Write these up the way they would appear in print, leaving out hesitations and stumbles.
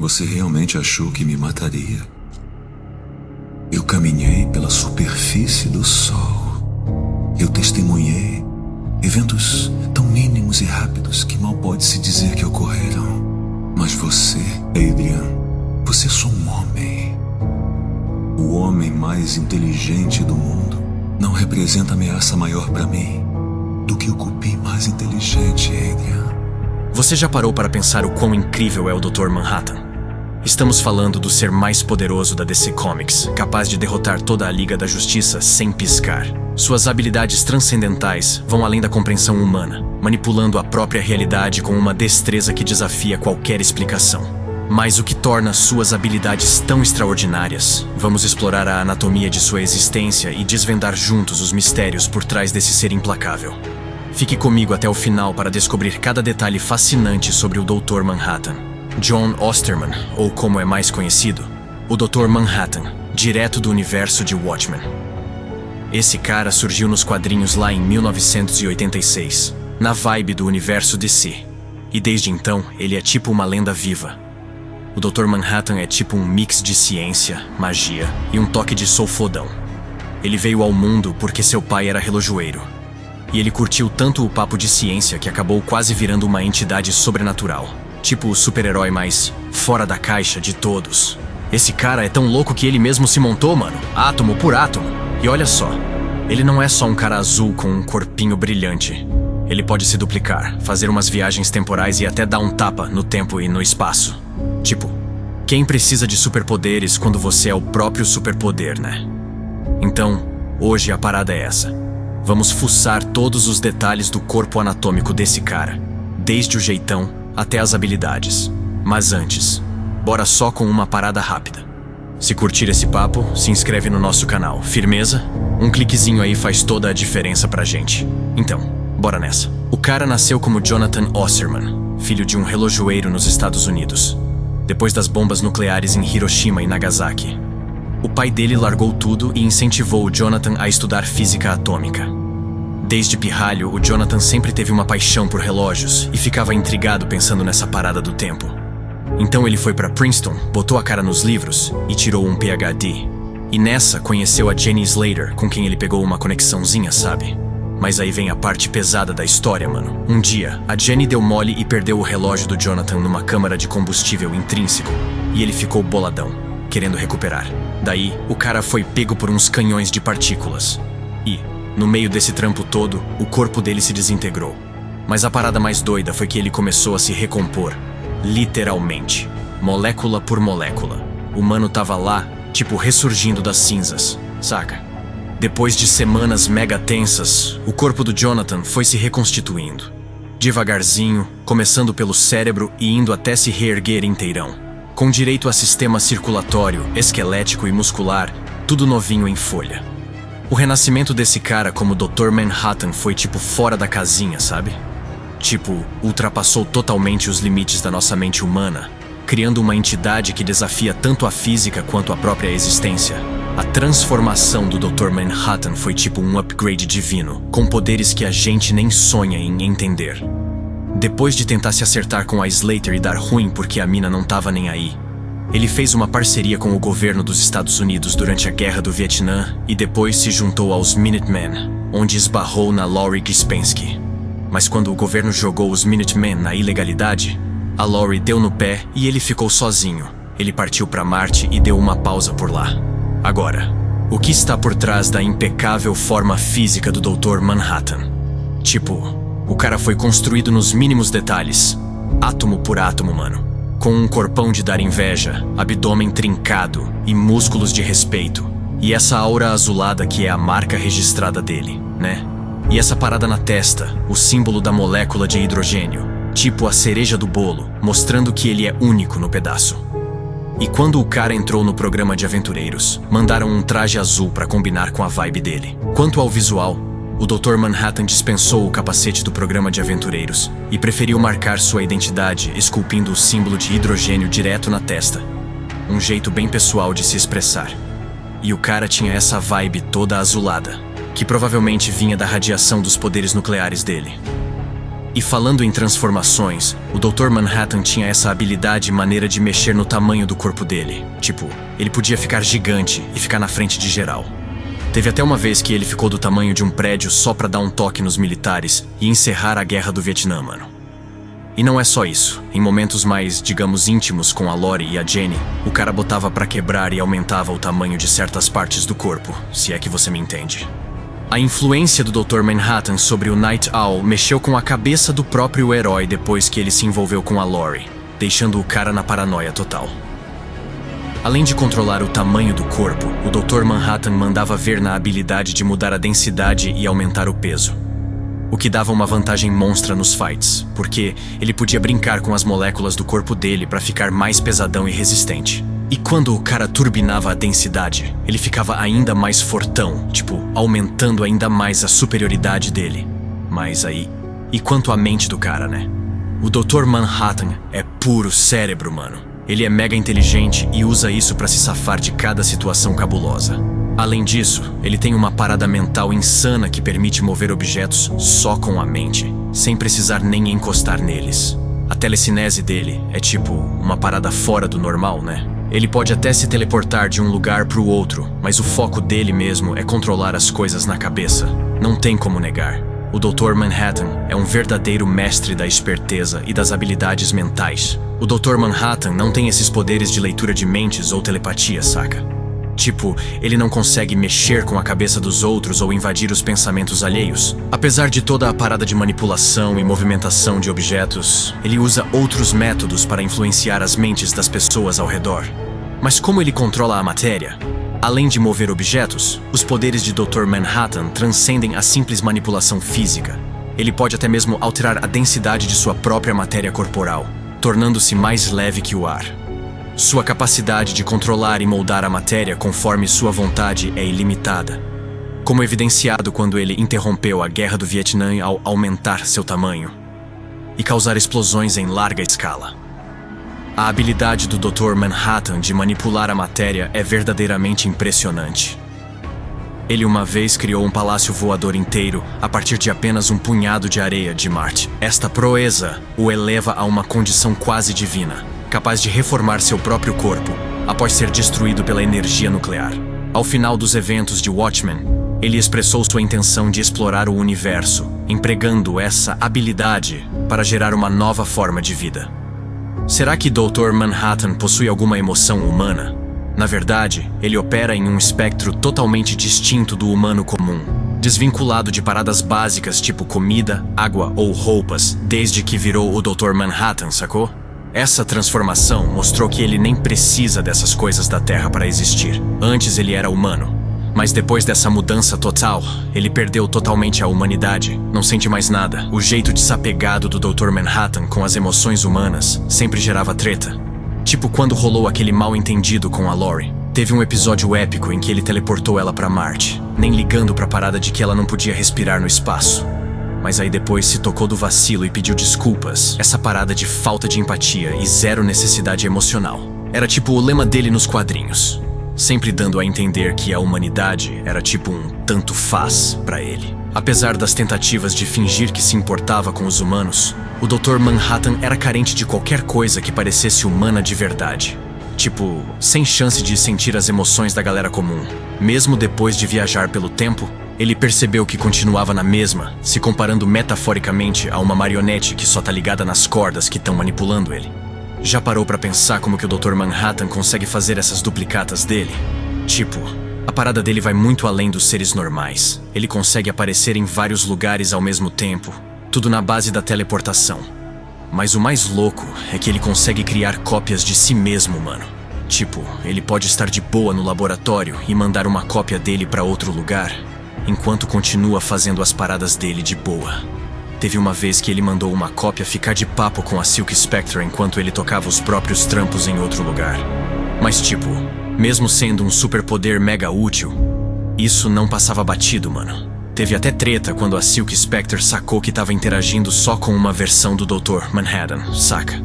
Você realmente achou que me mataria? Eu caminhei pela superfície do Sol. Eu testemunhei eventos tão mínimos e rápidos que mal pode-se dizer que ocorreram. Mas você, Adrian, você é só um homem. O homem mais inteligente do mundo não representa ameaça maior para mim do que o cupim mais inteligente, Adrian. Você já parou para pensar o quão incrível é o Dr. Manhattan? Estamos falando do ser mais poderoso da DC Comics, capaz de derrotar toda a Liga da Justiça sem piscar. Suas habilidades transcendentais vão além da compreensão humana, manipulando a própria realidade com uma destreza que desafia qualquer explicação. Mas o que torna suas habilidades tão extraordinárias? Vamos explorar a anatomia de sua existência e desvendar juntos os mistérios por trás desse ser implacável. Fique comigo até o final para descobrir cada detalhe fascinante sobre o Dr. Manhattan. John Osterman, ou como é mais conhecido, o Dr. Manhattan, direto do universo de Watchmen. Esse cara surgiu nos quadrinhos lá em 1986, na vibe do universo DC. E desde então, ele é tipo uma lenda viva. O Dr. Manhattan é tipo um mix de ciência, magia e um toque de soul fodão. Ele veio ao mundo porque seu pai era relojoeiro. E ele curtiu tanto o papo de ciência que acabou quase virando uma entidade sobrenatural. Tipo o super-herói mais fora da caixa de todos. Esse cara é tão louco que ele mesmo se montou, mano. Átomo por átomo. E olha só, ele não é só um cara azul com um corpinho brilhante. Ele pode se duplicar, fazer umas viagens temporais e até dar um tapa no tempo e no espaço. Tipo, quem precisa de superpoderes quando você é o próprio superpoder, né? Então, hoje a parada é essa. Vamos fuçar todos os detalhes do corpo anatômico desse cara, desde o jeitão até as habilidades. Mas antes, bora só com uma parada rápida. Se curtir esse papo, se inscreve no nosso canal. Firmeza? Um cliquezinho aí faz toda a diferença pra gente. Então, bora nessa. O cara nasceu como Jonathan Osterman, filho de um relojoeiro nos Estados Unidos, depois das bombas nucleares em Hiroshima e Nagasaki. O pai dele largou tudo e incentivou o Jonathan a estudar física atômica. Desde pirralho, o Jonathan sempre teve uma paixão por relógios e ficava intrigado pensando nessa parada do tempo. Então ele foi para Princeton, botou a cara nos livros e tirou um PhD. E nessa conheceu a Jenny Slater, com quem ele pegou uma conexãozinha, sabe? Mas aí vem a parte pesada da história, mano. Um dia, a Jenny deu mole e perdeu o relógio do Jonathan numa câmara de combustível intrínseco. E ele ficou boladão, querendo recuperar. Daí, o cara foi pego por uns canhões de partículas. E, no meio desse trampo todo, o corpo dele se desintegrou. Mas a parada mais doida foi que ele começou a se recompor. Literalmente. Molécula por molécula. O mano tava lá, tipo ressurgindo das cinzas, saca? Depois de semanas mega tensas, o corpo do Jonathan foi se reconstituindo. Devagarzinho, começando pelo cérebro e indo até se reerguer inteirão. Com direito a sistema circulatório, esquelético e muscular, tudo novinho em folha. O renascimento desse cara como Dr. Manhattan foi tipo fora da casinha, sabe? Tipo, ultrapassou totalmente os limites da nossa mente humana, criando uma entidade que desafia tanto a física quanto a própria existência. A transformação do Dr. Manhattan foi tipo um upgrade divino, com poderes que a gente nem sonha em entender. Depois de tentar se acertar com a Slater e dar ruim porque a mina não tava nem aí, ele fez uma parceria com o governo dos Estados Unidos durante a Guerra do Vietnã e depois se juntou aos Minutemen, onde esbarrou na Laurie Gispensky. Mas quando o governo jogou os Minutemen na ilegalidade, a Laurie deu no pé e ele ficou sozinho. Ele partiu para Marte e deu uma pausa por lá. Agora, o que está por trás da impecável forma física do Dr. Manhattan? Tipo, o cara foi construído nos mínimos detalhes, átomo por átomo, mano. Com um corpão de dar inveja, abdômen trincado e músculos de respeito. E essa aura azulada que é a marca registrada dele, né? E essa parada na testa, o símbolo da molécula de hidrogênio, tipo a cereja do bolo, mostrando que ele é único no pedaço. E quando o cara entrou no programa de aventureiros, mandaram um traje azul para combinar com a vibe dele. Quanto ao visual, o Dr. Manhattan dispensou o capacete do programa de aventureiros e preferiu marcar sua identidade esculpindo o símbolo de hidrogênio direto na testa. Um jeito bem pessoal de se expressar. E o cara tinha essa vibe toda azulada, que provavelmente vinha da radiação dos poderes nucleares dele. E falando em transformações, o Dr. Manhattan tinha essa habilidade e maneira de mexer no tamanho do corpo dele. Tipo, ele podia ficar gigante e ficar na frente de geral. Teve até uma vez que ele ficou do tamanho de um prédio só pra dar um toque nos militares e encerrar a guerra do Vietnã, mano. E não é só isso. Em momentos mais, digamos, íntimos com a Lori e a Jenny, o cara botava pra quebrar e aumentava o tamanho de certas partes do corpo, se é que você me entende. A influência do Dr. Manhattan sobre o Night Owl mexeu com a cabeça do próprio herói depois que ele se envolveu com a Lori, deixando o cara na paranoia total. Além de controlar o tamanho do corpo, o Dr. Manhattan mandava ver na habilidade de mudar a densidade e aumentar o peso. O que dava uma vantagem monstra nos fights, porque ele podia brincar com as moléculas do corpo dele para ficar mais pesadão e resistente. E quando o cara turbinava a densidade, ele ficava ainda mais fortão, tipo, aumentando ainda mais a superioridade dele. Mas aí... E quanto à mente do cara, né? O Dr. Manhattan é puro cérebro, mano. Ele é mega inteligente e usa isso pra se safar de cada situação cabulosa. Além disso, ele tem uma parada mental insana que permite mover objetos só com a mente, sem precisar nem encostar neles. A telecinese dele é tipo uma parada fora do normal, né? Ele pode até se teleportar de um lugar pro outro, mas o foco dele mesmo é controlar as coisas na cabeça. Não tem como negar. O Dr. Manhattan é um verdadeiro mestre da esperteza e das habilidades mentais. O Dr. Manhattan não tem esses poderes de leitura de mentes ou telepatia, saca? Tipo, ele não consegue mexer com a cabeça dos outros ou invadir os pensamentos alheios. Apesar de toda a parada de manipulação e movimentação de objetos, ele usa outros métodos para influenciar as mentes das pessoas ao redor. Mas como ele controla a matéria? Além de mover objetos, os poderes de Dr. Manhattan transcendem a simples manipulação física. Ele pode até mesmo alterar a densidade de sua própria matéria corporal, tornando-se mais leve que o ar. Sua capacidade de controlar e moldar a matéria conforme sua vontade é ilimitada, como evidenciado quando ele interrompeu a Guerra do Vietnã ao aumentar seu tamanho e causar explosões em larga escala. A habilidade do Dr. Manhattan de manipular a matéria é verdadeiramente impressionante. Ele uma vez criou um palácio voador inteiro a partir de apenas um punhado de areia de Marte. Esta proeza o eleva a uma condição quase divina, capaz de reformar seu próprio corpo após ser destruído pela energia nuclear. Ao final dos eventos de Watchmen, ele expressou sua intenção de explorar o universo, empregando essa habilidade para gerar uma nova forma de vida. Será que Dr. Manhattan possui alguma emoção humana? Na verdade, ele opera em um espectro totalmente distinto do humano comum, desvinculado de paradas básicas tipo comida, água ou roupas, desde que virou o Dr. Manhattan, sacou? Essa transformação mostrou que ele nem precisa dessas coisas da Terra para existir. Antes ele era humano, mas depois dessa mudança total, ele perdeu totalmente a humanidade, não sente mais nada. O jeito desapegado do Dr. Manhattan com as emoções humanas sempre gerava treta. Tipo quando rolou aquele mal-entendido com a Lori. Teve um episódio épico em que ele teleportou ela pra Marte, nem ligando pra parada de que ela não podia respirar no espaço. Mas aí depois se tocou do vacilo e pediu desculpas. Essa parada de falta de empatia e zero necessidade emocional. Era tipo o lema dele nos quadrinhos, sempre dando a entender que a humanidade era tipo um tanto faz pra ele. Apesar das tentativas de fingir que se importava com os humanos, o Dr. Manhattan era carente de qualquer coisa que parecesse humana de verdade. Tipo, sem chance de sentir as emoções da galera comum. Mesmo depois de viajar pelo tempo, ele percebeu que continuava na mesma, se comparando metaforicamente a uma marionete que só tá ligada nas cordas que estão manipulando ele. Já parou pra pensar como que o Dr. Manhattan consegue fazer essas duplicatas dele? Tipo, a parada dele vai muito além dos seres normais. Ele consegue aparecer em vários lugares ao mesmo tempo, tudo na base da teleportação. Mas o mais louco é que ele consegue criar cópias de si mesmo, mano. Tipo, ele pode estar de boa no laboratório e mandar uma cópia dele pra outro lugar, enquanto continua fazendo as paradas dele de boa. Teve uma vez que ele mandou uma cópia ficar de papo com a Silk Spectre enquanto ele tocava os próprios trampos em outro lugar. Mas tipo, mesmo sendo um superpoder mega útil, isso não passava batido, mano. Teve até treta quando a Silk Spectre sacou que estava interagindo só com uma versão do Dr. Manhattan, saca?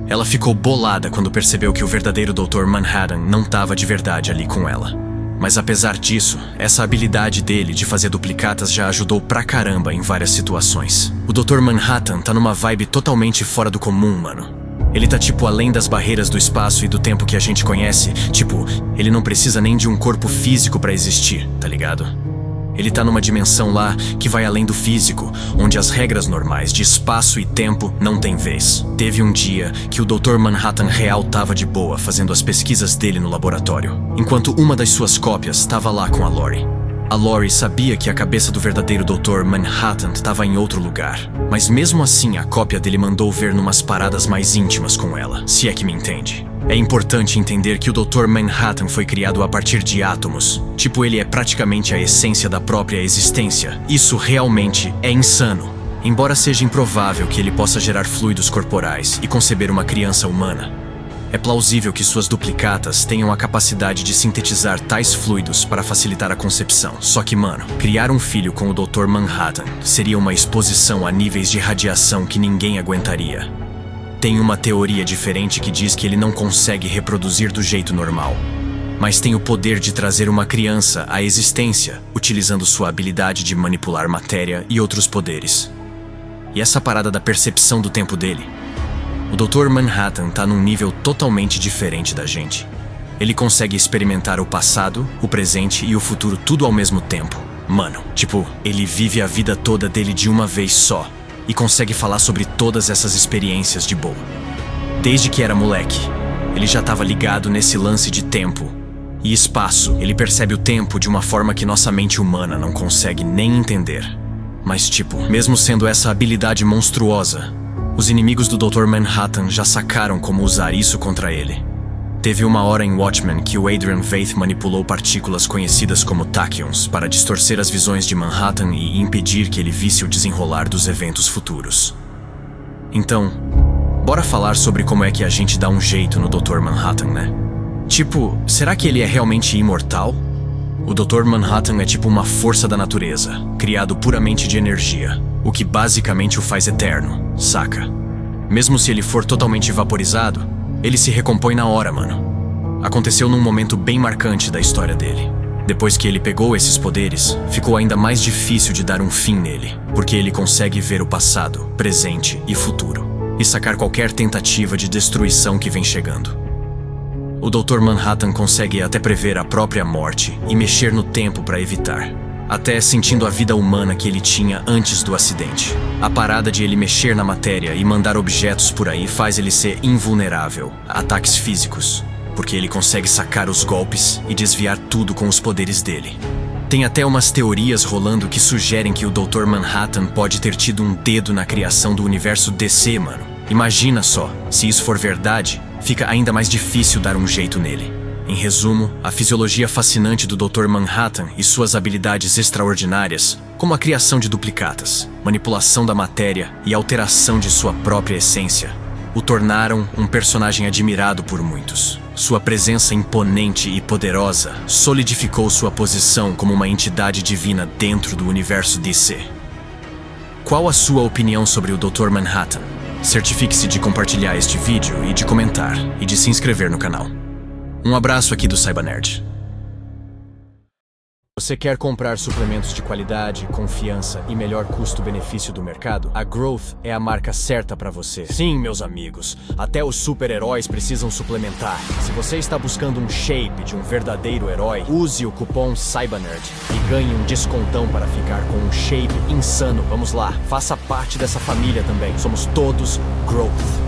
Ela ficou bolada quando percebeu que o verdadeiro Dr. Manhattan não estava de verdade ali com ela. Mas apesar disso, essa habilidade dele de fazer duplicatas já ajudou pra caramba em várias situações. O Dr. Manhattan tá numa vibe totalmente fora do comum, mano. Ele tá tipo além das barreiras do espaço e do tempo que a gente conhece. Tipo, ele não precisa nem de um corpo físico pra existir, tá ligado? Ele tá numa dimensão lá que vai além do físico, onde as regras normais de espaço e tempo não têm vez. Teve um dia que o Dr. Manhattan real tava de boa fazendo as pesquisas dele no laboratório, enquanto uma das suas cópias tava lá com a Lori. A Lori sabia que a cabeça do verdadeiro Dr. Manhattan estava em outro lugar, mas mesmo assim a cópia dele mandou ver numas paradas mais íntimas com ela, se é que me entende. É importante entender que o Dr. Manhattan foi criado a partir de átomos. Tipo, ele é praticamente a essência da própria existência. Isso realmente é insano. Embora seja improvável que ele possa gerar fluidos corporais e conceber uma criança humana, é plausível que suas duplicatas tenham a capacidade de sintetizar tais fluidos para facilitar a concepção. Só que, mano, criar um filho com o Dr. Manhattan seria uma exposição a níveis de radiação que ninguém aguentaria. Tem uma teoria diferente que diz que ele não consegue reproduzir do jeito normal, mas tem o poder de trazer uma criança à existência, utilizando sua habilidade de manipular matéria e outros poderes. E essa parada da percepção do tempo dele? O Dr. Manhattan tá num nível totalmente diferente da gente. Ele consegue experimentar o passado, o presente e o futuro tudo ao mesmo tempo. Mano, tipo, ele vive a vida toda dele de uma vez só e consegue falar sobre todas essas experiências de boa. Desde que era moleque, ele já tava ligado nesse lance de tempo e espaço. Ele percebe o tempo de uma forma que nossa mente humana não consegue nem entender. Mas tipo, mesmo sendo essa habilidade monstruosa, os inimigos do Dr. Manhattan já sacaram como usar isso contra ele. Teve uma hora em Watchmen que o Adrian Veidt manipulou partículas conhecidas como tachyons para distorcer as visões de Manhattan e impedir que ele visse o desenrolar dos eventos futuros. Então, bora falar sobre como é que a gente dá um jeito no Dr. Manhattan, né? Tipo, será que ele é realmente imortal? O Dr. Manhattan é tipo uma força da natureza, criado puramente de energia, o que basicamente o faz eterno, saca? Mesmo se ele for totalmente vaporizado, ele se recompõe na hora, mano. Aconteceu num momento bem marcante da história dele. Depois que ele pegou esses poderes, ficou ainda mais difícil de dar um fim nele, porque ele consegue ver o passado, presente e futuro, e sacar qualquer tentativa de destruição que vem chegando. O Dr. Manhattan consegue até prever a própria morte e mexer no tempo para evitar, até sentindo a vida humana que ele tinha antes do acidente. A parada de ele mexer na matéria e mandar objetos por aí faz ele ser invulnerável a ataques físicos, porque ele consegue sacar os golpes e desviar tudo com os poderes dele. Tem até umas teorias rolando que sugerem que o Dr. Manhattan pode ter tido um dedo na criação do universo DC, mano. Imagina só, se isso for verdade, fica ainda mais difícil dar um jeito nele. Em resumo, a fisiologia fascinante do Dr. Manhattan e suas habilidades extraordinárias, como a criação de duplicatas, manipulação da matéria e alteração de sua própria essência, o tornaram um personagem admirado por muitos. Sua presença imponente e poderosa solidificou sua posição como uma entidade divina dentro do universo DC. Qual a sua opinião sobre o Dr. Manhattan? Certifique-se de compartilhar este vídeo e de comentar, e de se inscrever no canal. Um abraço aqui do Cybanerd. Você quer comprar suplementos de qualidade, confiança e melhor custo-benefício do mercado? A Growth é a marca certa para você. Sim, meus amigos, até os super-heróis precisam suplementar. Se você está buscando um shape de um verdadeiro herói, use o cupom CYBANERD e ganhe um descontão para ficar com um shape insano. Vamos lá, faça parte dessa família também. Somos todos Growth.